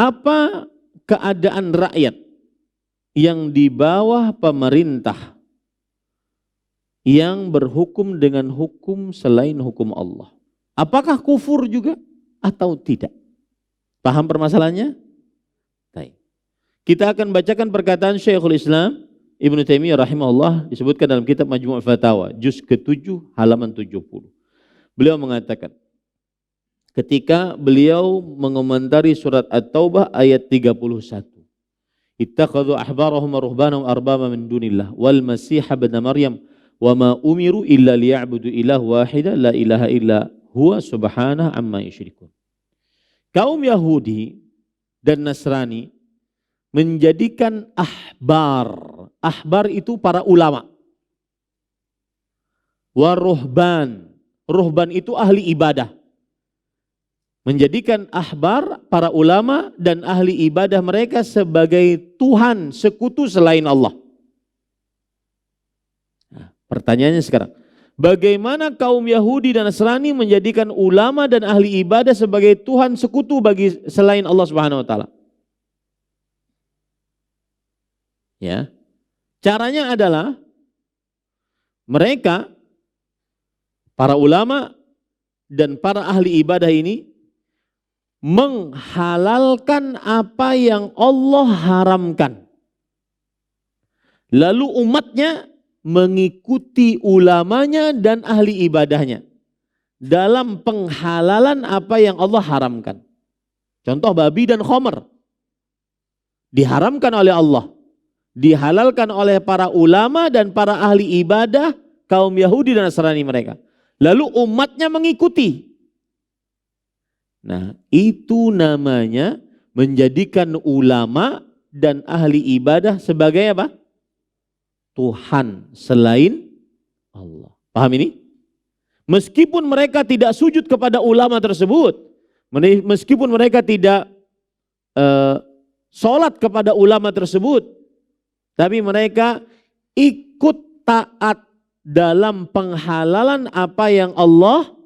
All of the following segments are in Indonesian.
Apa keadaan rakyat yang di bawah pemerintah yang berhukum dengan hukum selain hukum Allah? Apakah kufur juga atau tidak? Paham permasalahannya? Baik. Kita akan bacakan perkataan Syekhul Islam Ibnu Taimiyah rahimahullah, disebutkan dalam kitab Majmu' Fatawa juz ke-7 halaman 70. Beliau mengatakan, ketika beliau mengomentari surat At-Taubah ayat 31. Ittakhadhu ahbarahum wa ruhbanahum arbaba min dunillah wal masih ibn Maryam wa ma umiru illa liya'budu ilah wahida la ilaha illa huwa subhanahu amma yusyrikun. Kaum Yahudi dan Nasrani menjadikan ahbar itu para ulama. Ruhban itu ahli ibadah. Menjadikan ahbar, para ulama dan ahli ibadah mereka sebagai Tuhan sekutu selain Allah. Nah, pertanyaannya sekarang, bagaimana kaum Yahudi dan Nasrani menjadikan ulama dan ahli ibadah sebagai Tuhan sekutu bagi selain Allah Subhanahu wa taala? Ya. Caranya adalah mereka, para ulama dan para ahli ibadah ini menghalalkan apa yang Allah haramkan. Lalu umatnya mengikuti ulamanya dan ahli ibadahnya dalam penghalalan apa yang Allah haramkan. Contoh babi dan khamr diharamkan oleh Allah, dihalalkan oleh para ulama dan para ahli ibadah kaum Yahudi dan Nasrani mereka. Lalu umatnya mengikuti. Nah, itu namanya menjadikan ulama dan ahli ibadah sebagai apa? Tuhan selain Allah. Paham ini? Meskipun mereka tidak sujud kepada ulama tersebut, meskipun mereka tidak sholat kepada ulama tersebut, tapi mereka ikut taat dalam penghalalan apa yang Allah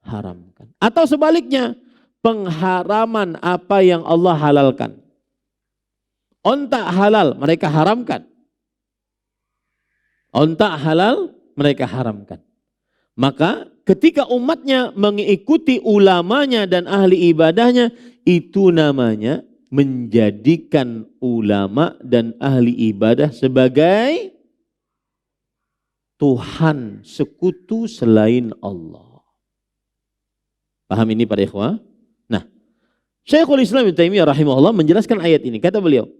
haramkan. Atau sebaliknya, pengharaman apa yang Allah halalkan. Onta halal mereka haramkan. Onta halal mereka haramkan. Maka ketika umatnya mengikuti ulamanya dan ahli ibadahnya, itu namanya menjadikan ulama dan ahli ibadah sebagai Tuhan sekutu selain Allah. Paham ini para ikhwah? Nah, Syekhul Islam Ibnu Taimiyah rahimahullah menjelaskan ayat ini. Kata beliau,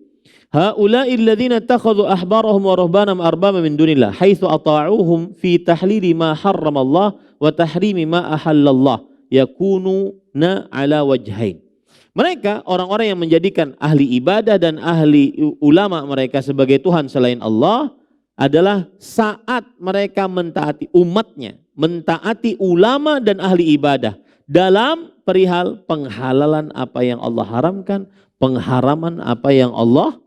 haula'il ladzina takhadhu ahbarahum wa ruhbanahum arbaba min dunillah haitsu ata'uhum fi tahlili ma harramallah wa tahrimi ma ahallallah yakununa ala wajhain. Mereka orang-orang yang menjadikan ahli ibadah dan ahli ulama mereka sebagai Tuhan selain Allah adalah saat mereka mentaati umatnya, mentaati ulama dan ahli ibadah dalam perihal penghalalan apa yang Allah haramkan, pengharaman apa yang Allah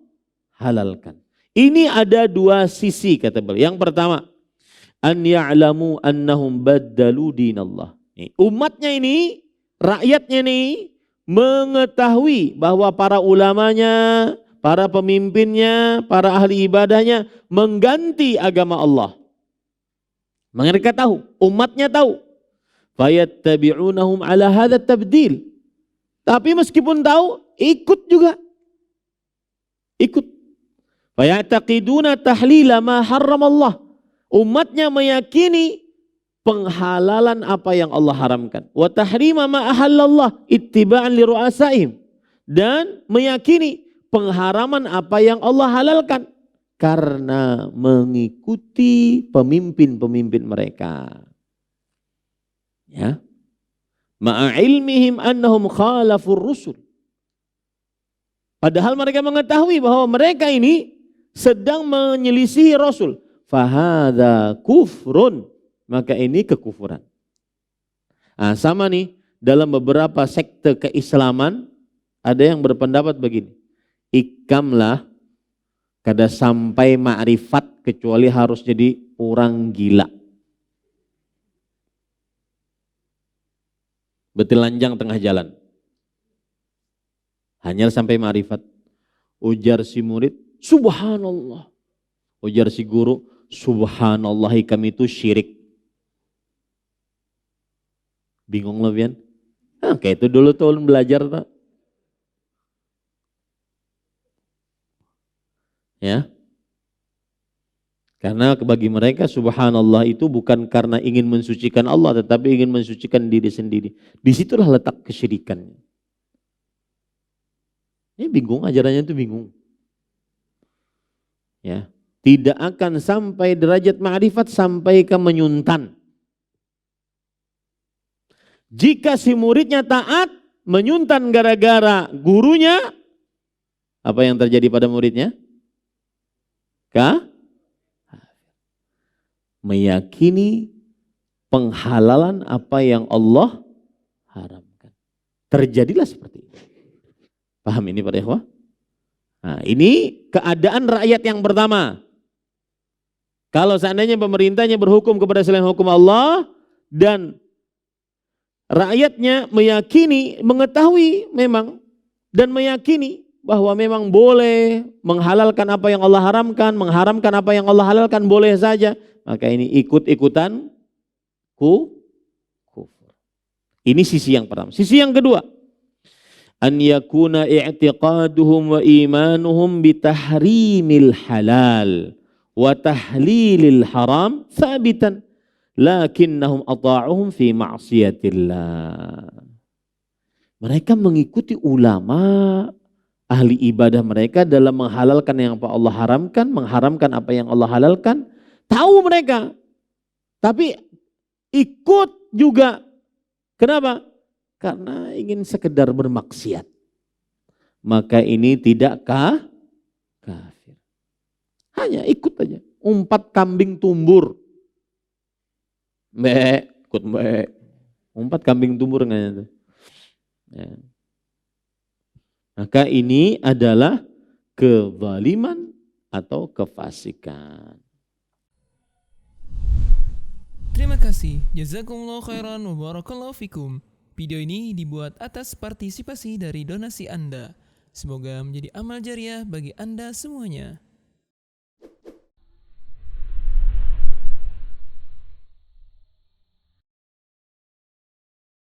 halalkan. Ini ada dua sisi kata beliau. Yang pertama, an ya'lamu annahum baddalu dinallah. Umatnya ini, rakyatnya ini mengetahui bahwa para ulamanya, para pemimpinnya, para ahli ibadahnya mengganti agama Allah. Mereka tahu, umatnya tahu. Fayattabi'unahum ala hadha tabdil. Tapi meskipun tahu, ikut juga. Ikut. Fayataqiduna tahlila ma harramallah. Umatnya meyakini penghalalan apa yang Allah haramkan. Wa tahrima ma ahallallah ittiba'an li ru'asaihim. Dan meyakini pengharaman apa yang Allah halalkan karena mengikuti pemimpin-pemimpin mereka. Ya. Ma'a ilmihim annahum khalafur rusul. Padahal mereka mengetahui bahwa mereka ini sedang menyelisihi Rasul. Fahadha kufrun. Maka ini kekufuran. Nah, sama nih dalam beberapa sekte keislaman ada yang berpendapat begini. Ikamlah kada sampai ma'rifat kecuali harus jadi orang gila. Bertelanjang tengah jalan. Hanya sampai ma'rifat. Ujar si murid, subhanallah. Ujar si guru, subhanallah kami itu syirik. Bingung loh Bian. Kayak itu dulu tuh belajar tak? Ya. Karena bagi mereka subhanallah itu bukan karena ingin mensucikan Allah, tetapi ingin mensucikan diri sendiri. Disitulah letak kesyirikannya. Ini bingung, ajarannya itu bingung. Ya, tidak akan sampai derajat ma'rifat sampai ke menyuntan. Jika si muridnya taat, menyuntan gara-gara gurunya, apa yang terjadi pada muridnya? Meyakini penghalalan apa yang Allah haramkan. Terjadilah seperti itu. Paham ini para ikhwah? Nah, ini keadaan rakyat yang pertama. Kalau seandainya pemerintahnya berhukum kepada selain hukum Allah dan rakyatnya meyakini, mengetahui memang dan meyakini bahwa memang boleh menghalalkan apa yang Allah haramkan, mengharamkan apa yang Allah halalkan boleh saja. Maka ini ikut-ikutan kufur. Ini sisi yang pertama. Sisi yang kedua, an yakuna i'tiqaduhum wa imanuhum bitahrimil halal wa tahlilil haram thabitan lakinnahum ata'uhum fi ma'siyatillah. Mereka mengikuti ulama, ahli ibadah mereka dalam menghalalkan yang Allah haramkan, mengharamkan apa yang Allah halalkan. Tahu mereka, tapi ikut juga. Kenapa? Karena ingin sekedar bermaksiat. Maka ini tidak kafir. Hanya ikut aja. Umpat kambing tumbur. Ikut mbek. Umpat kambing tumbur enggak itu. Ya. Maka ini adalah kezaliman atau kefasikan. Terima kasih. Jazakumullah khairan wa barakallahu fikum. Video ini dibuat atas partisipasi dari donasi Anda. Semoga menjadi amal jariah bagi Anda semuanya.